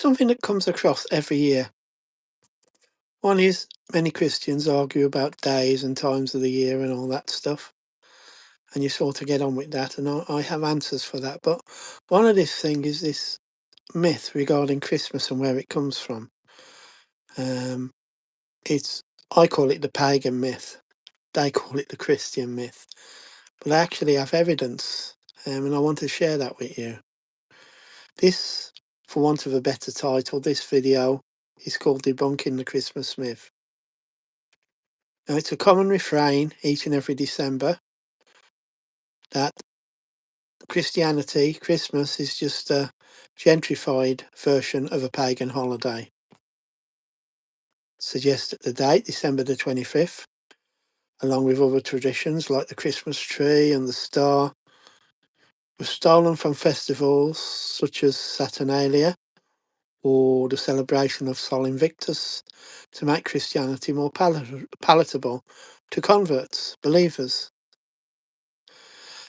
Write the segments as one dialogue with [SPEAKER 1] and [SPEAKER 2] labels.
[SPEAKER 1] something that comes across every year. One is many Christians argue about days and times of the year and all that stuff, and you sort of get on with that, and I have answers for that. But one of this thing is this myth regarding Christmas and where it comes from. I call it the pagan myth. They call it the Christian myth. But I actually have evidence, and I want to share that with you. This, for want of a better title, this video is called Debunking the Christmas Myth. Now, it's a common refrain each and every December that Christmas is just a gentrified version of a pagan holiday. Suggests that the date, December the 25th, along with other traditions like the Christmas tree and the star, was stolen from festivals such as Saturnalia or the celebration of Sol Invictus to make Christianity more palatable to converts, believers.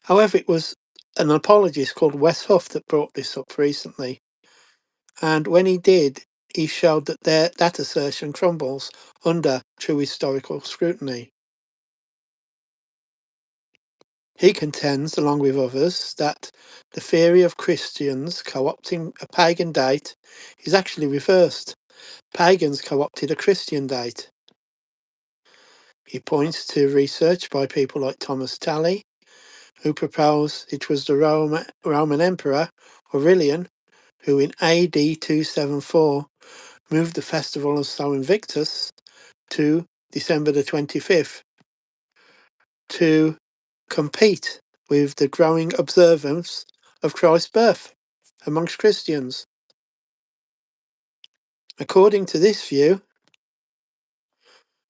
[SPEAKER 1] However, it was an apologist called Wes Huff that brought this up recently, and when he did, he showed that that assertion crumbles under true historical scrutiny. He contends, along with others, that the theory of Christians co-opting a pagan date is actually reversed. Pagans co-opted a Christian date. He points to research by people like Thomas Talley, who proposed it was the Roman Emperor Aurelian who in AD 274 moved the festival of Sol Invictus to December the 25th to compete with the growing observance of Christ's birth amongst Christians. According to this view,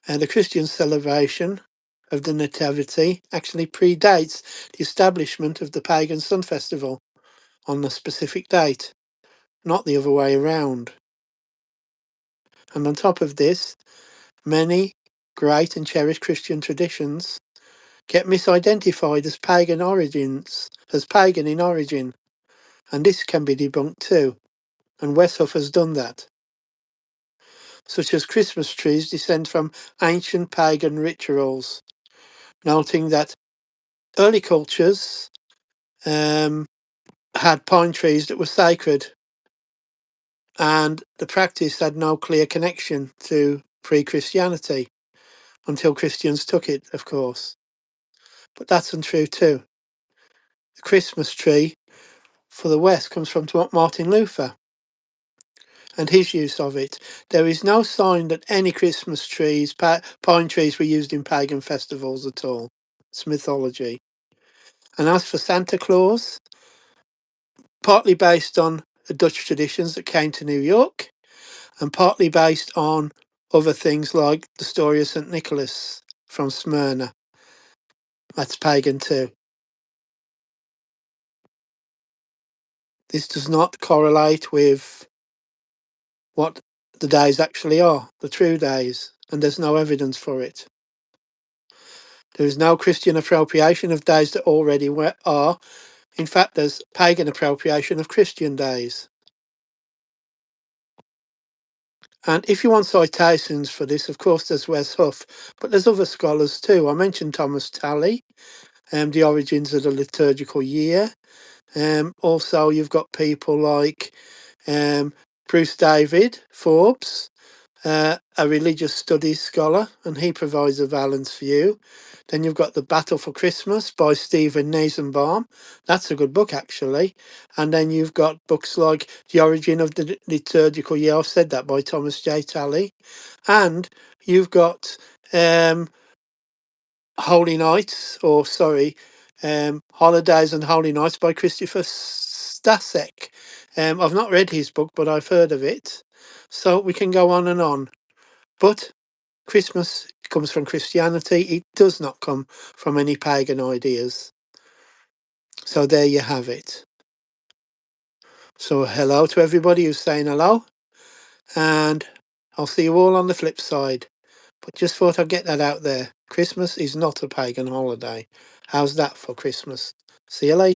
[SPEAKER 1] the Christian celebration of the Nativity actually predates the establishment of the pagan sun festival on a specific date, not the other way around. And on top of this, many great and cherished Christian traditions get misidentified as pagan in origin, and this can be debunked too, and Wes Huff has done that. Such as Christmas trees descend from ancient pagan rituals, noting that early cultures had pine trees that were sacred, and the practice had no clear connection to pre-Christianity until Christians took it, of course. But that's untrue too. The Christmas tree for the West comes from Martin Luther and his use of it. There is no sign that any Christmas trees, pine trees, were used in pagan festivals at all. It's mythology. And as for Santa Claus, partly based on the Dutch traditions that came to New York, and partly based on other things like the story of St. Nicholas from Smyrna. That's pagan too. This does not correlate with what the days actually are, the true days, and there's no evidence for it. There is no Christian appropriation of days that already are. In fact, there's pagan appropriation of Christian days. And if you want citations for this, of course, there's Wes Huff, but there's other scholars too. I mentioned Thomas Talley, The Origins of the Liturgical Year. Also, you've got people like Bruce David Forbes, a religious studies scholar, and he provides a balanced view. Then you've got The Battle for Christmas by Stephen Nasenbaum. That's a good book, actually. And then you've got books like The Origin of the Liturgical Year, I've said that, by Thomas J. Talley. And you've got Holidays and Holy Nights by Christopher Stasek. I've not read his book, but I've heard of it. So we can go on and on. But Christmas comes from Christianity. It does not come from any pagan ideas. So there you have it. So hello to everybody who's saying hello. And I'll see you all on the flip side. But just thought I'd get that out there. Christmas is not a pagan holiday. How's that for Christmas? See you later.